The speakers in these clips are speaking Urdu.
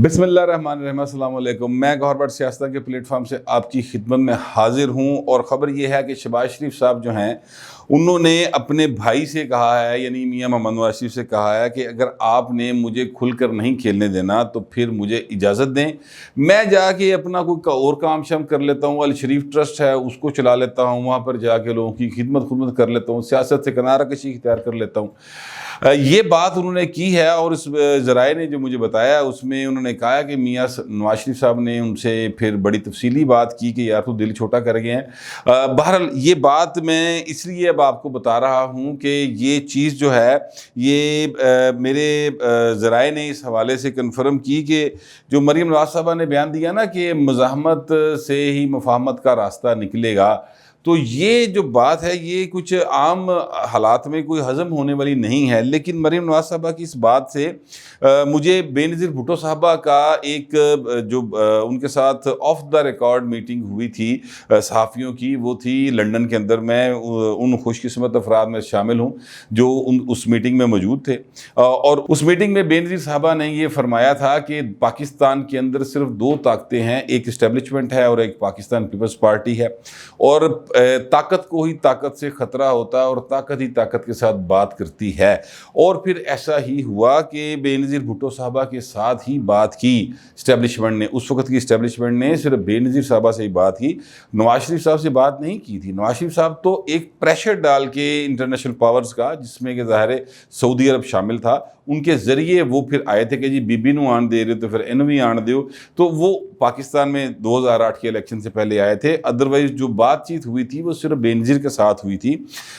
بسم اللہ الرحمن الرحیم، السلام علیکم۔ میں گوہر بٹ سیاست کے پلیٹ فارم سے آپ کی خدمت میں حاضر ہوں، اور خبر یہ ہے کہ شہباز شریف صاحب جو ہیں انہوں نے اپنے بھائی سے کہا ہے، یعنی میاں محمد نواز شریف سے کہا ہے کہ اگر آپ نے مجھے کھل کر نہیں کھیلنے دینا تو پھر مجھے اجازت دیں، میں جا کے اپنا کوئی اور کام شام کر لیتا ہوں، الشریف ٹرسٹ ہے اس کو چلا لیتا ہوں، وہاں پر جا کے لوگوں کی خدمت کر لیتا ہوں، سیاست سے کنارہ کشی اختیار کر لیتا ہوں۔ یہ بات انہوں نے کی ہے، اور اس ذرائع نے جو مجھے بتایا اس میں انہوں نے کہا کہ میاں نواز شریف صاحب نے ان سے پھر بڑی تفصیلی بات کی کہ یار تو دل چھوٹا کر گئے ہیں۔ بہرحال یہ بات میں اس لیے اب آپ کو بتا رہا ہوں کہ یہ چیز جو ہے یہ میرے ذرائع نے اس حوالے سے کنفرم کی کہ جو مریم نواز صاحبہ نے بیان دیا نا کہ مزاحمت سے ہی مفاہمت کا راستہ نکلے گا، تو یہ جو بات ہے یہ کچھ عام حالات میں کوئی ہضم ہونے والی نہیں ہے، لیکن مریم نواز صاحبہ کی اس بات سے مجھے بے نظیر بھٹو صاحبہ کا ایک جو ان کے ساتھ آف دا ریکارڈ میٹنگ ہوئی تھی صحافیوں کی، وہ تھی لنڈن کے اندر۔ میں ان خوش قسمت افراد میں شامل ہوں جو اس میٹنگ میں موجود تھے، اور اس میٹنگ میں بے نظیر صاحبہ نے یہ فرمایا تھا کہ پاکستان کے اندر صرف دو طاقتیں ہیں، ایک اسٹیبلشمنٹ ہے اور ایک پاکستان پیپلز پارٹی ہے، اور طاقت کو ہی طاقت سے خطرہ ہوتا ہے اور طاقت ہی طاقت کے ساتھ بات کرتی ہے۔ اور پھر ایسا ہی ہوا کہ بے نظیر بھٹو صاحبہ کے ساتھ ہی بات کی اسٹیبلشمنٹ نے، اس وقت کی اسٹیبلشمنٹ نے صرف بے نظیر صاحبہ سے ہی بات کی، نواز شریف صاحب سے بات نہیں کی تھی۔ نواز شریف صاحب تو ایک پریشر ڈال کے انٹرنیشنل پاورز کا، جس میں کہ ظاہر سعودی عرب شامل تھا، ان کے ذریعے وہ پھر آئے تھے کہ جی بی بی نو آن دے رہے تو پھر اینو بھی آن دیو، تو وہ پاکستان میں 2008 کے الیکشن سے پہلے آئے تھے۔ ادروائز جو بات چیت ہوئی تھی وہ صرف بے نظیر کے ساتھ ہوئی تھی۔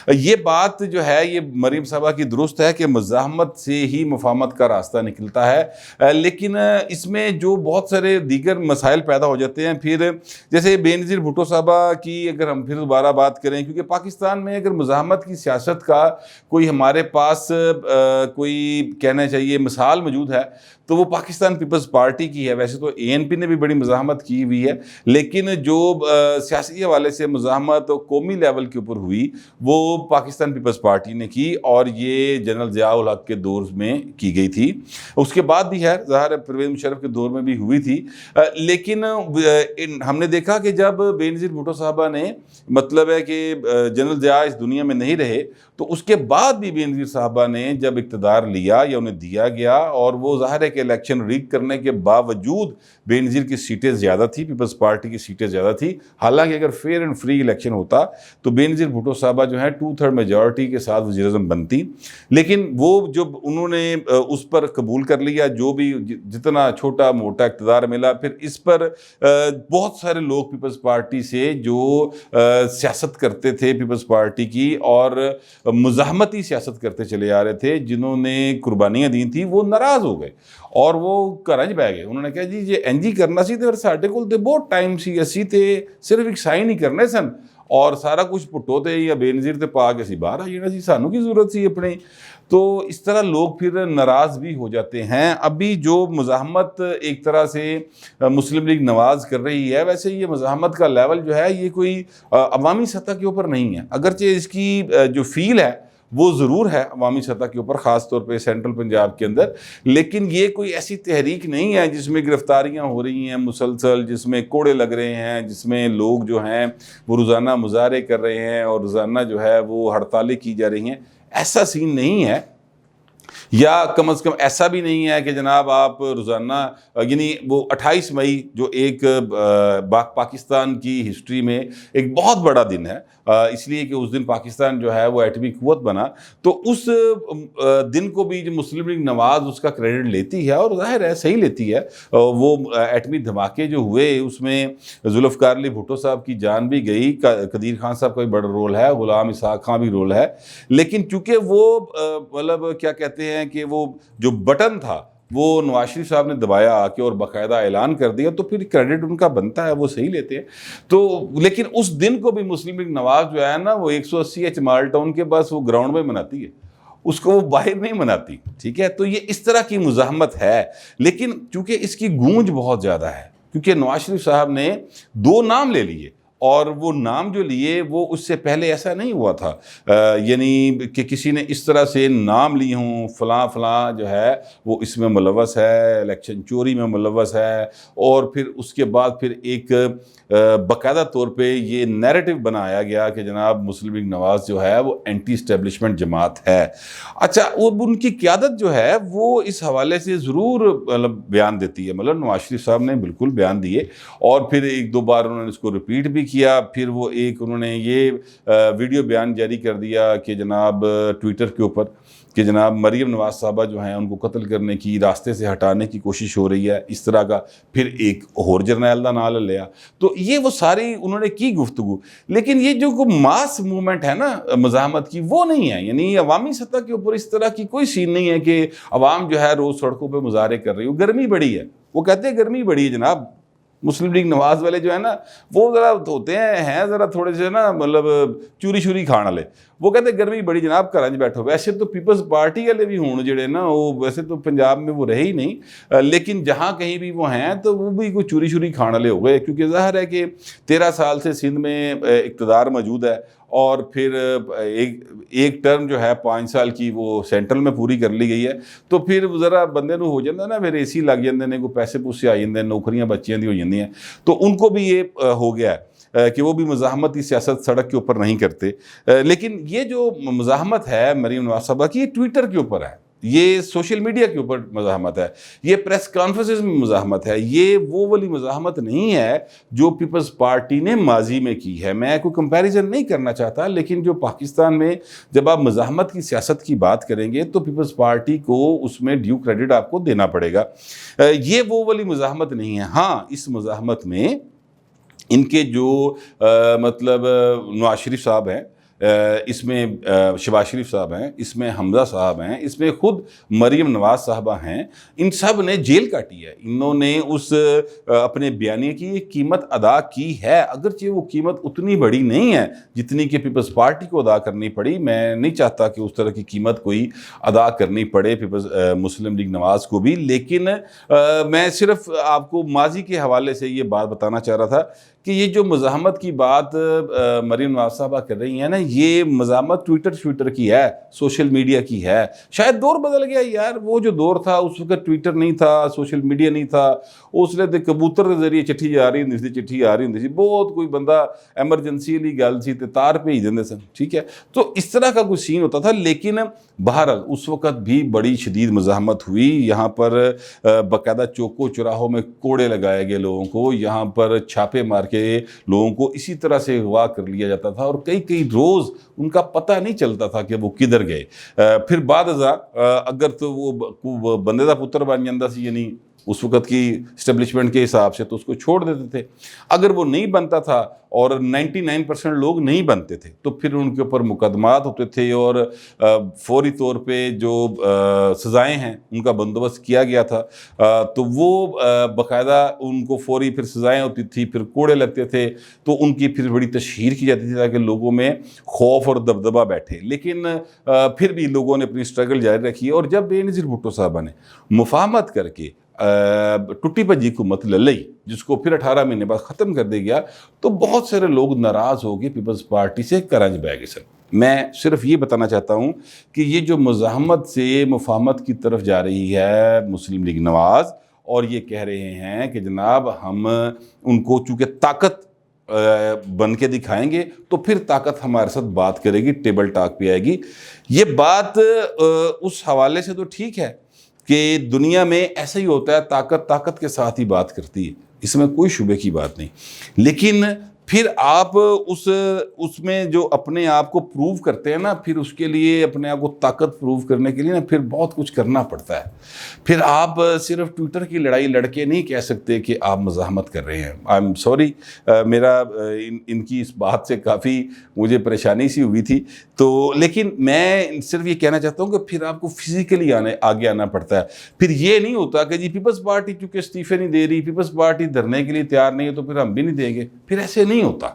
یہ بات جو ہے یہ مریم صاحبہ کی درست ہے کہ مزاحمت سے ہی مفاہمت کا راستہ نکلتا ہے، لیکن اس میں جو بہت سارے دیگر مسائل پیدا ہو جاتے ہیں۔ پھر جیسے بے نظیر بھٹو صاحبہ کی اگر ہم پھر دوبارہ بات کریں، کیونکہ پاکستان میں اگر مزاحمت کی سیاست کا کوئی ہمارے پاس کوئی کہنا چاہیے مثال موجود ہے تو وہ پاکستان پیپلز پارٹی کی ہے۔ ویسے تو اے این پی نے بھی بڑی مزاحمت کی ہوئی ہے، لیکن جو سیاسی حوالے سے مزاحمت قومی لیول کے اوپر ہوئی وہ پاکستان پیپلز پارٹی نے کی، اور یہ جنرل ضیاء الحق کے دور میں کی گئی تھی۔ اس کے بعد بھی ہے ظاہر پرویز مشرف کے دور میں بھی ہوئی تھی، لیکن ہم نے دیکھا کہ جب بے نظیر بھٹو صاحبہ نے مطلب ہے کہ جنرل ضیاء اس دنیا میں نہیں رہے، تو اس کے بعد بھی بے نظیر صاحبہ نے جب اقتدار لیا یا انہیں دیا گیا، اور وہ ظاہر ہے کہ الیکشن ریگ کرنے کے باوجود بے نظیر کی سیٹیں زیادہ تھی، پیپلز پارٹی کی سیٹیں زیادہ تھی۔ حالانکہ اگر فیئر اینڈ فری الیکشن ہوتا تو بے نظیر بھٹو صاحبہ جو ہیں 2/3 میجورٹی کے ساتھ وزیر اعظم بنتی، لیکن وہ جب انہوں نے اس پر قبول کر لیا، جو بھی جتنا چھوٹا موٹا اقتدار ملا، پھر اس پر بہت سارے لوگ پیپلز پارٹی سے جو سیاست کرتے تھے پیپلز پارٹی کی اور مزاحمتی سیاست کرتے چلے آ رہے تھے، جنہوں نے قربانیاں دی تھیں، وہ ناراض ہو گئے اور وہ گھر بہ گئے۔ انہوں نے کہا جی یہ انج ہی کرنا سی، تو ساڈے کول تے بہت ٹائم سی، اسی تے صرف ایک سائن ہی کرنے سن اور سارا کچھ پٹو تے یا بے نظیر تے پا کے اسی باہر آ جانا سی، سانوں کی ضرورت سی اپنے۔ تو اس طرح لوگ پھر ناراض بھی ہو جاتے ہیں۔ ابھی جو مزاحمت ایک طرح سے مسلم لیگ نواز کر رہی ہے، ویسے یہ مزاحمت کا لیول جو ہے یہ کوئی عوامی سطح کے اوپر نہیں ہے، اگرچہ اس کی جو فیل ہے وہ ضرور ہے عوامی سطح کے اوپر، خاص طور پہ سینٹرل پنجاب کے اندر، لیکن یہ کوئی ایسی تحریک نہیں ہے جس میں گرفتاریاں ہو رہی ہیں مسلسل، جس میں کوڑے لگ رہے ہیں، جس میں لوگ جو ہیں وہ روزانہ مظاہرے کر رہے ہیں اور روزانہ جو ہے وہ ہڑتالیں کی جا رہی ہیں۔ ایسا سین نہیں ہے، یا کم از کم ایسا بھی نہیں ہے کہ جناب آپ روزانہ، یعنی وہ 28 مئی جو ایک پاکستان کی ہسٹری میں ایک بہت بڑا دن ہے، اس لیے کہ اس دن پاکستان جو ہے وہ ایٹمی قوت بنا، تو اس دن کو بھی جو مسلم لیگ نواز اس کا کریڈٹ لیتی ہے، اور ظاہر ہے صحیح لیتی ہے۔ وہ ایٹمی دھماکے جو ہوئے اس میں ذوالفقار علی بھٹو صاحب کی جان بھی گئی، قدیر خان صاحب کا بھی بڑا رول ہے، غلام اسحاق خان بھی رول ہے، لیکن چونکہ وہ مطلب کیا کہتے ہیں کہ وہ جو بٹن تھا وہ نواز شریف صاحب نے دبایا آ کے اور باقاعدہ اعلان کر دیا، تو پھر کریڈٹ ان کا بنتا ہے، وہ صحیح لیتے ہیں۔ تو لیکن اس دن کو بھی مسلم لیگ نواز جو ہے نا وہ 180 مال ٹاؤن کے بس وہ گراؤنڈ میں مناتی ہے، اس کو وہ باہر نہیں مناتی، ٹھیک ہے۔ تو یہ اس طرح کی مزاحمت ہے، لیکن چونکہ اس کی گونج بہت زیادہ ہے، کیونکہ نواز شریف صاحب نے 2 نام لے لیے، اور وہ نام جو لیے وہ اس سے پہلے ایسا نہیں ہوا تھا، یعنی کہ کسی نے اس طرح سے نام لیے ہوں فلاں فلاں جو ہے وہ اس میں ملوث ہے، الیکشن چوری میں ملوث ہے، اور پھر اس کے بعد پھر ایک باقاعدہ طور پہ یہ نیریٹو بنایا گیا کہ جناب مسلم لیگ نواز جو ہے وہ اینٹی اسٹیبلشمنٹ جماعت ہے۔ اچھا، وہ ان کی قیادت جو ہے وہ اس حوالے سے ضرور بیان دیتی ہے، مطلب نواز شریف صاحب نے بالکل بیان دیے، اور پھر ایک دو بار انہوں نے اس کو ریپیٹ بھی کیا۔ پھر وہ ایک انہوں نے یہ ویڈیو بیان جاری کر دیا کہ جناب ٹویٹر کے اوپر کہ جناب مریم نواز صاحبہ جو ہیں ان کو قتل کرنے کی، راستے سے ہٹانے کی کوشش ہو رہی ہے، اس طرح کا۔ پھر ایک اور جرنیل دا نال لیا، تو یہ وہ ساری انہوں نے کی گفتگو، لیکن یہ جو ماس موومنٹ ہے نا مزاحمت کی، وہ نہیں ہے، یعنی عوامی سطح کے اوپر اس طرح کی کوئی سین نہیں ہے کہ عوام جو ہے روز سڑکوں پہ مظاہرے کر رہی ہو۔ گرمی بڑی ہے، وہ کہتے ہیں گرمی بڑی ہے جناب، مسلم لیگ نواز والے جو ہے نا وہ ذرا ہوتے ہیں ذرا تھوڑے سے نا مطلب چوری شوری کھان والے، وہ کہتے ہیں گرمی بڑی جناب گھر بیٹھو۔ ویسے تو پیپلز پارٹی والے بھی ہوں جڑے نا وہ ویسے تو پنجاب میں وہ رہے ہی نہیں، لیکن جہاں کہیں بھی وہ ہیں تو وہ بھی کوئی چوری شوری کھان والے ہو گئے، کیونکہ ظاہر ہے کہ 13 سال سے سندھ میں اقتدار موجود ہے، اور پھر ایک ٹرم جو ہے 5 سال کی وہ سینٹرل میں پوری کر لی گئی ہے، تو پھر ذرا بندے نو ہو جاتا نا، پھر اے سی لگ جاندے نے، کوئی پیسے پوسے آ جاندے، نوکریاں بچیاں دی ہو جاندی ہیں، تو ان کو بھی یہ ہو گیا ہے کہ وہ بھی مزاحمتی سیاست سڑک کے اوپر نہیں کرتے۔ لیکن یہ جو مزاحمت ہے مریم نواز صاحبہ کی، یہ ٹویٹر کے اوپر ہے، یہ سوشل میڈیا کے اوپر مزاحمت ہے، یہ پریس کانفرنسز میں مزاحمت ہے، یہ وہ والی مزاحمت نہیں ہے جو پیپلز پارٹی نے ماضی میں کی ہے۔ میں کوئی کمپیریزن نہیں کرنا چاہتا، لیکن جو پاکستان میں جب آپ مزاحمت کی سیاست کی بات کریں گے تو پیپلز پارٹی کو اس میں ڈیو کریڈٹ آپ کو دینا پڑے گا۔ یہ وہ والی مزاحمت نہیں ہے۔ ہاں، اس مزاحمت میں ان کے جو مطلب نواز شریف صاحب ہیں، اس میں شہباز شریف صاحب ہیں، اس میں حمزہ صاحب ہیں، اس میں خود مریم نواز صاحبہ ہیں، ان سب نے جیل کاٹی ہے، انہوں نے اس اپنے بیانیے کی ایک قیمت ادا کی ہے، اگرچہ وہ قیمت اتنی بڑی نہیں ہے جتنی کہ پیپلز پارٹی کو ادا کرنی پڑی۔ میں نہیں چاہتا کہ اس طرح کی قیمت کوئی ادا کرنی پڑے مسلم لیگ نواز کو بھی، لیکن میں صرف آپ کو ماضی کے حوالے سے یہ بات بتانا چاہ رہا تھا کہ یہ جو مزاحمت کی بات مریم نواز صاحبہ کر رہی ہیں نا، یہ مزاحمت ٹویٹر کی ہے، سوشل میڈیا کی ہے۔ شاید دور بدل گیا یار، وہ جو دور تھا اس وقت ٹویٹر نہیں تھا، سوشل میڈیا نہیں تھا، اس لیے کبوتر کے ذریعے چٹھی جا رہی ہوندی سی، چٹھی آ رہی ہوندی سی، بہت کوئی بندہ ایمرجنسی والی گل سی تے تار بھیج دیندے سن، ٹھیک ہے، تو اس طرح کا کوئی سین ہوتا تھا۔ لیکن بہرحال اس وقت بھی بڑی شدید مزاحمت ہوئی، یہاں پر باقاعدہ چوکوں چوراہوں میں کوڑے لگائے گئے لوگوں کو، یہاں پر چھاپے مار کے لوگوں کو اسی طرح سے اغوا کر لیا جاتا تھا، اور کئی روز ان کا پتہ نہیں چلتا تھا کہ وہ کدھر گئے۔ پھر بعد ازاں اگر تو وہ بندے دا پتر بن جاندہ سی، یعنی اس وقت کی اسٹیبلشمنٹ کے حساب سے، تو اس کو چھوڑ دیتے تھے۔ اگر وہ نہیں بنتا تھا، اور 99% لوگ نہیں بنتے تھے، تو پھر ان کے اوپر مقدمات ہوتے تھے، اور فوری طور پہ جو سزائیں ہیں ان کا بندوبست کیا گیا تھا، تو وہ باقاعدہ ان کو فوری پھر سزائیں ہوتی تھی، پھر کوڑے لگتے تھے، تو ان کی پھر بڑی تشہیر کی جاتی تھی تاکہ لوگوں میں خوف اور دبدبہ بیٹھے۔ لیکن پھر بھی لوگوں نے اپنی سٹرگل جاری رکھی، اور جب بے نظیر بھٹو صاحبہ نے مفاہمت کر کے ٹوٹی بھجی حکومت لے لئی، جس کو پھر 18 مہینے بعد ختم کر دیا گیا، تو بہت سارے لوگ ناراض ہو گئے، پیپلز پارٹی سے کرنج بہ گئے سن۔ میں صرف یہ بتانا چاہتا ہوں کہ یہ جو مزاحمت سے مفاہمت کی طرف جا رہی ہے مسلم لیگ نواز، اور یہ کہہ رہے ہیں کہ جناب ہم ان کو چونکہ طاقت بن کے دکھائیں گے تو پھر طاقت ہمارے ساتھ بات کرے گی، ٹیبل ٹاک پہ آئے گی، یہ بات اس حوالے سے تو ٹھیک ہے کہ دنیا میں ایسا ہی ہوتا ہے، طاقت کے ساتھ ہی بات کرتی ہے، اس میں کوئی شبے کی بات نہیں، لیکن پھر آپ اس میں جو اپنے آپ کو پروو کرتے ہیں نا، پھر اس کے لیے اپنے آپ کو طاقت پروو کرنے کے لیے نا پھر بہت کچھ کرنا پڑتا ہے۔ پھر آپ صرف ٹویٹر کی لڑائی لڑ کے نہیں کہہ سکتے کہ آپ مزاحمت کر رہے ہیں۔ آئی ایم سوری، میرا ان کی اس بات سے کافی مجھے پریشانی سی ہوئی تھی، تو لیکن میں صرف یہ کہنا چاہتا ہوں کہ پھر آپ کو فزیکلی آگے آنا پڑتا ہے۔ پھر یہ نہیں ہوتا کہ جی پیپلز پارٹی چونکہ استعفے نہیں دے رہی، پیپلز پارٹی دھرنے کے لیے تیار نہیں ہے تو پھر ہم بھی نہیں دیں گے، پھر ایسے نہیں ہوتا۔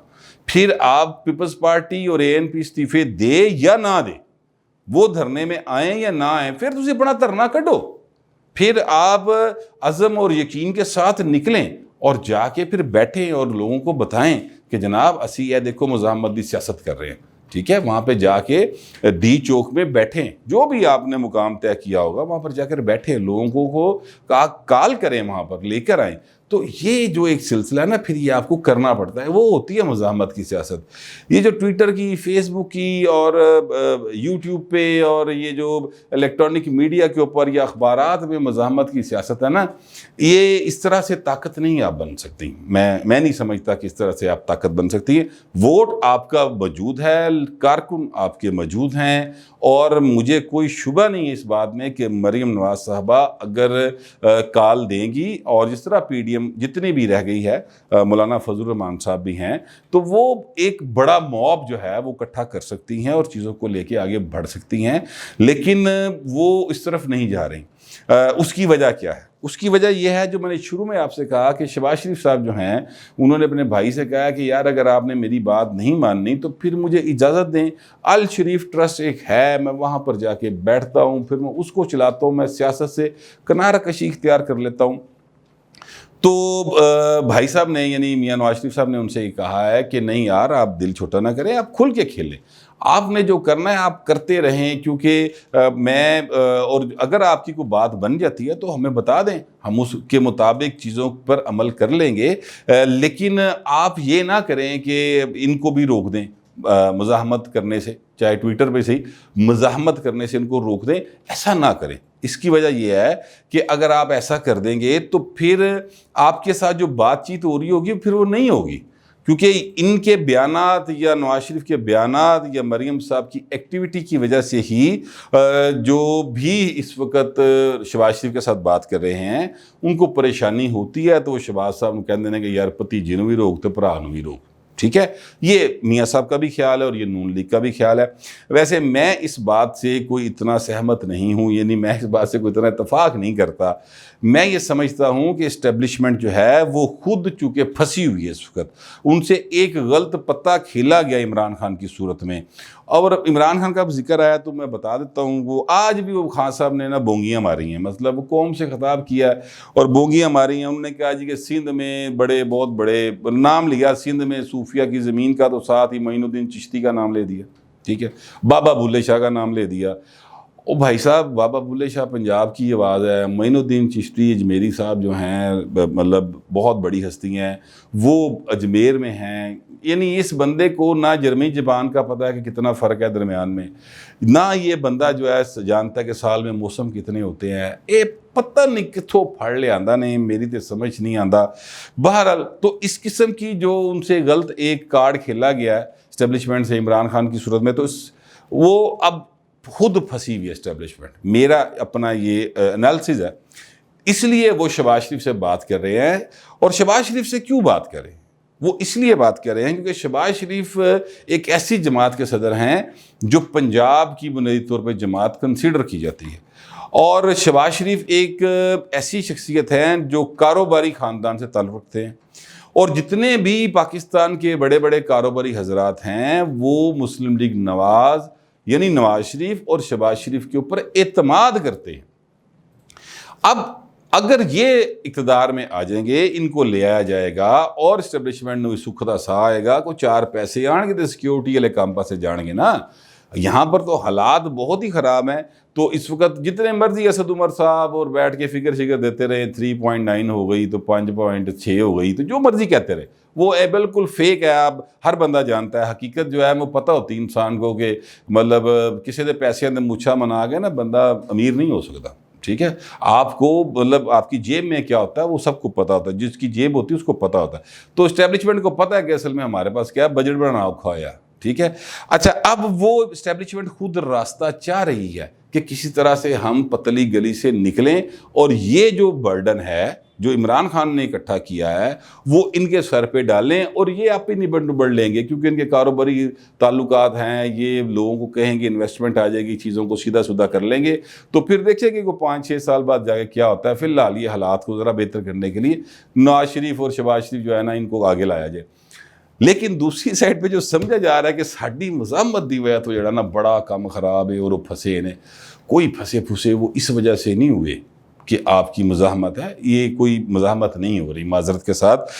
پھر آپ پیپلز پارٹی اور اے این پی استعفے دے یا نہ دے، وہ دھرنے میں آئیں یا نہ آئیں، پھر تسی اپنا دھرنا کڈو، پھر آپ عزم اور یقین کے ساتھ نکلیں اور جا کے پھر بیٹھیں اور لوگوں کو بتائیں کہ جناب اسی یہ دیکھو مزاحمت دی سیاست کر رہے ہیں، ٹھیک ہے، وہاں پہ جا کے ڈی چوک میں بیٹھیں، جو بھی آپ نے مقام طے کیا ہوگا وہاں پر جا کر بیٹھیں، لوگوں کو کال کریں، وہاں پر لے کر آئیں۔ تو یہ جو ایک سلسلہ ہے نا، پھر یہ آپ کو کرنا پڑتا ہے، وہ ہوتی ہے مزاحمت کی سیاست۔ یہ جو ٹویٹر کی، فیس بک کی اور یوٹیوب پہ اور یہ جو الیکٹرانک میڈیا کے اوپر یا اخبارات میں مزاحمت کی سیاست ہے نا، یہ اس طرح سے طاقت نہیں آپ بن سکتی۔ میں نہیں سمجھتا کہ اس طرح سے آپ طاقت بن سکتی ہے۔ ووٹ آپ کا موجود ہے، کارکن آپ کے موجود ہیں، اور مجھے کوئی شبہ نہیں ہے اس بات میں کہ مریم نواز صاحبہ اگر کال دیں گی، اور جس طرح پی ڈی ایم جتنی بھی رہ گئی ہے، مولانا فضل الرحمان صاحب بھی ہیں، تو وہ ایک بڑا موب جو ہے وہ اکٹھا کر سکتی ہیں اور چیزوں کو لے کے آگے بڑھ سکتی ہیں، لیکن وہ اس طرف نہیں جا رہی۔ اس کی وجہ کیا ہے؟ اس کی وجہ یہ ہے جو میں نے شروع میں آپ سے کہا کہ شہباز شریف صاحب جو ہیں انہوں نے اپنے بھائی سے کہا کہ یار اگر آپ نے میری بات نہیں ماننی تو پھر مجھے اجازت دیں، الشریف ٹرسٹ ایک ہے، میں وہاں پر جا کے بیٹھتا ہوں، پھر میں اس کو چلاتا ہوں، میں سیاست سے کنارہ کشی اختیار کر لیتا ہوں۔ تو بھائی صاحب نے یعنی میاں نواز شریف صاحب نے ان سے یہ کہا ہے کہ نہیں یار، آپ دل چھوٹا نہ کریں، آپ کھل کے کھیلیں، آپ نے جو کرنا ہے آپ کرتے رہیں، کیونکہ میں اور اگر آپ کی کوئی بات بن جاتی ہے تو ہمیں بتا دیں، ہم اس کے مطابق چیزوں پر عمل کر لیں گے، لیکن آپ یہ نہ کریں کہ ان کو بھی روک دیں مزاحمت کرنے سے، چاہے ٹویٹر پہ صحیح، مزاحمت کرنے سے ان کو روک دیں، ایسا نہ کریں۔ اس کی وجہ یہ ہے کہ اگر آپ ایسا کر دیں گے تو پھر آپ کے ساتھ جو بات چیت ہو رہی ہوگی پھر وہ نہیں ہوگی، کیونکہ ان کے بیانات یا نواز شریف کے بیانات یا مریم صاحب کی ایکٹیویٹی کی وجہ سے ہی جو بھی اس وقت شہباز شریف کے ساتھ بات کر رہے ہیں ان کو پریشانی ہوتی ہے، تو وہ شہباز صاحب کہتے ہیں کہ یار پتی جی نو بھی روک تو بھرا نو بھی روک، ٹھیک ہے۔ یہ میاں صاحب کا بھی خیال ہے اور یہ نون لیگ کا بھی خیال ہے۔ ویسے میں اس بات سے کوئی اتنا سہمت نہیں ہوں، یعنی میں اس بات سے کوئی اتنا اتفاق نہیں کرتا۔ میں یہ سمجھتا ہوں کہ اسٹیبلشمنٹ جو ہے وہ خود چونکہ پھنسی ہوئی ہے اس وقت، ان سے ایک غلط پتہ کھیلا گیا عمران خان کی صورت میں، اور عمران خان کا اب ذکر آیا تو میں بتا دیتا ہوں، وہ آج بھی وہ خان صاحب نے نا بونگیاں ماری ہیں، مطلب وہ قوم سے خطاب کیا ہے اور بونگیاں ماری ہیں۔ انہوں نے کہا جی کہ سندھ میں بہت بڑے نام لیا، سندھ میں صوفیہ کی زمین کا، تو ساتھ ہی معین الدین چشتی کا نام لے دیا، ٹھیک ہے، بابا بھولے شاہ کا نام لے دیا۔ او بھائی صاحب، بابا بھولے شاہ پنجاب کی آواز ہے، معین الدین چشتی اجمیری صاحب جو ہیں مطلب بہت بڑی ہستی ہیں، وہ اجمیر میں ہیں، یعنی اس بندے کو نہ جرمنی زبان کا پتہ ہے کہ کتنا فرق ہے درمیان میں، نہ یہ بندہ جو ہے جانتا ہے کہ سال میں موسم کتنے ہوتے ہیں، پتہ نہیں کتھوں پھڑ لے آندا نہیں، میری تے سمجھ نہیں آندا۔ بہرحال تو اس قسم کی جو ان سے غلط ایک کارڈ کھیلا گیا ہے اسٹیبلشمنٹ سے عمران خان کی صورت میں، تو وہ اب خود پھنسی ہوئی ہے اسٹیبلشمنٹ، میرا اپنا یہ انالیسز ہے۔ اس لیے وہ شہباز شریف سے بات کر رہے ہیں، اور شہباز شریف سے کیوں بات کر رہے ہیں؟ وہ اس لیے بات کر رہے ہیں کیونکہ شہباز شریف ایک ایسی جماعت کے صدر ہیں جو پنجاب کی بنیادی طور پہ جماعت کنسیڈر کی جاتی ہے، اور شہباز شریف ایک ایسی شخصیت ہیں جو کاروباری خاندان سے تعلق رکھتے ہیں، اور جتنے بھی پاکستان کے بڑے بڑے کاروباری حضرات ہیں وہ مسلم لیگ نواز یعنی نواز شریف اور شہباز شریف کے اوپر اعتماد کرتے ہیں۔ اب اگر یہ اقتدار میں آ جائیں گے، ان کو لے آیا جائے گا اور اسٹیبلشمنٹ نو سکھدا سا آئے گا، کوئی چار پیسے آن گے تو سیکیورٹی والے کام پاسے جان گے نا۔ یہاں پر تو حالات بہت ہی خراب ہیں، تو اس وقت جتنے مرضی اسد عمر صاحب اور بیٹھ کے فگر دیتے رہے، 3.9 ہو گئی تو 5.6 ہو گئی، تو جو مرضی کہتے رہے، وہ بالکل فیک ہے۔ اب ہر بندہ جانتا ہے، حقیقت جو ہے وہ پتہ ہوتی انسان کو کہ مطلب کسی دے پیسے اندر مچھا منا گیا نا، بندہ امیر نہیں ہو سکتا، ٹھیک ہے۔ آپ کو مطلب آپ کی جیب میں کیا ہوتا ہے وہ سب کو پتہ ہوتا ہے، جس کی جیب ہوتی ہے اس کو پتہ ہوتا ہے۔ تو اسٹیبلشمنٹ کو پتہ ہے کہ اصل میں ہمارے پاس کیا بجٹ بنانا اوکھا ہے، ٹھیک ہے۔ اچھا، اب وہ اسٹیبلشمنٹ خود راستہ چاہ رہی ہے کہ کسی طرح سے ہم پتلی گلی سے نکلیں، اور یہ جو برڈن ہے جو عمران خان نے اکٹھا کیا ہے وہ ان کے سر پہ ڈالیں، اور یہ آپ ہی نبڑ نبڑ لیں گے، کیونکہ ان کے کاروباری تعلقات ہیں، یہ لوگوں کو کہیں گے انویسٹمنٹ آ جائے گی، چیزوں کو سیدھا سودھا کر لیں گے، تو پھر دیکھیں کہ کوئی 5-6 سال بعد جا کے کیا ہوتا ہے۔ فی الحال یہ حالات کو ذرا بہتر کرنے کے لیے نواز شریف اور شہباز شریف جو ہے نا ان کو آگے لایا جائے۔ لیکن دوسری سائڈ پہ جو سمجھا جا رہا ہے کہ ساڈی مزاحمت دی وجہ تو جڑا نا بڑا کام خراب ہے اور وہ پھنسے نے، کوئی پھنسے وہ اس وجہ سے نہیں ہوئے، کہ آپ کی مزاحمت ہے، یہ کوئی مزاحمت نہیں ہو رہی معذرت کے ساتھ،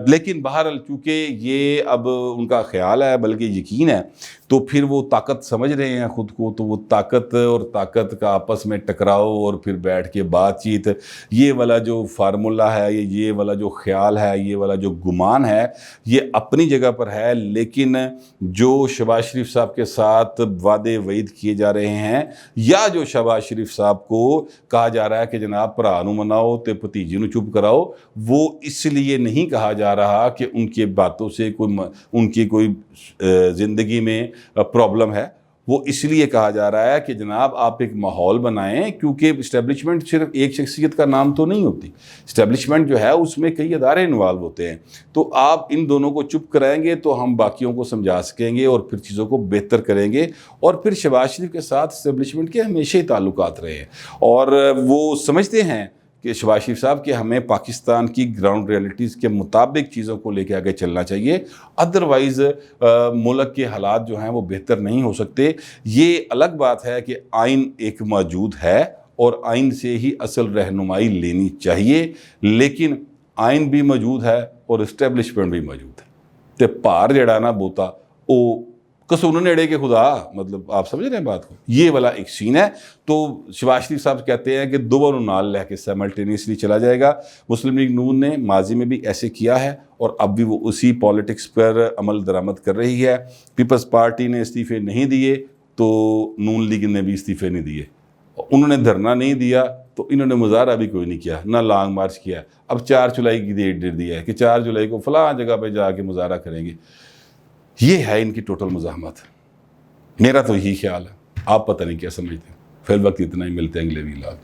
لیکن بہرحال چونکہ یہ اب ان کا خیال ہے بلکہ یقین ہے، تو پھر وہ طاقت سمجھ رہے ہیں خود کو، تو وہ طاقت اور طاقت کا آپس میں ٹکراؤ اور پھر بیٹھ کے بات چیت، یہ والا جو فارمولہ ہے، یہ والا جو خیال ہے، یہ والا جو گمان ہے، یہ اپنی جگہ پر ہے، لیکن جو شہباز شریف صاحب کے ساتھ وعدے وعید کیے جا رہے ہیں، یا جو شہباز شریف صاحب کو کہا جا رہا ہے کہ جناب بھرا نو مناؤ تے بھتیجے نو چپ کراؤ، وہ اس لیے نہیں کہا جا رہا کہ ان کے باتوں سے ان کی کوئی زندگی میں پرابلم ہے، وہ اس لیے کہا جا رہا ہے کہ جناب آپ ایک ماحول بنائیں، کیونکہ اسٹیبلشمنٹ صرف ایک شخصیت کا نام تو نہیں ہوتی، اسٹیبلشمنٹ جو ہے اس میں کئی ادارے انوالو ہوتے ہیں، تو آپ ان دونوں کو چپ کرائیں گے تو ہم باقیوں کو سمجھا سکیں گے اور پھر چیزوں کو بہتر کریں گے، اور پھر شہباز شریف کے ساتھ اسٹیبلشمنٹ کے ہمیشہ ہی تعلقات رہے ہیں، اور وہ سمجھتے ہیں کہ شہباز شریف صاحب کہ ہمیں پاکستان کی گراؤنڈ ریئلٹیز کے مطابق چیزوں کو لے کے آگے چلنا چاہیے، ادروائز ملک کے حالات جو ہیں وہ بہتر نہیں ہو سکتے۔ یہ الگ بات ہے کہ آئین ایک موجود ہے اور آئین سے ہی اصل رہنمائی لینی چاہیے، لیکن آئین بھی موجود ہے اور اسٹیبلشمنٹ بھی موجود ہے، تے پار جڑا نا بوتا او قصور نیڑے کے خدا، مطلب آپ سمجھ رہے ہیں بات کو، یہ والا ایک سین ہے۔ تو شہباز شریف صاحب کہتے ہیں کہ دونوں نال لے کے سائملٹینیسلی چلا جائے گا۔ مسلم لیگ نون نے ماضی میں بھی ایسے کیا ہے اور اب بھی وہ اسی پالیٹکس پر عمل درآمد کر رہی ہے۔ پیپلز پارٹی نے استعفے نہیں دیے تو نون لیگ نے بھی استعفے نہیں دیے، انہوں نے دھرنا نہیں دیا تو انہوں نے مظاہرہ بھی کوئی نہیں کیا، نہ لانگ مارچ کیا۔ اب 4 جولائی کی ڈیٹ دیا ہے کہ 4 جولائی کو فلاں جگہ پہ جا کے مظاہرہ کریں گے، یہ ہے ان کی ٹوٹل مزاحمت۔ میرا تو یہی خیال ہے، آپ پتہ نہیں کیا سمجھتے ہیں۔ فی الوقت اتنا ہی، ملتے ہیں اگلے ویلاگ۔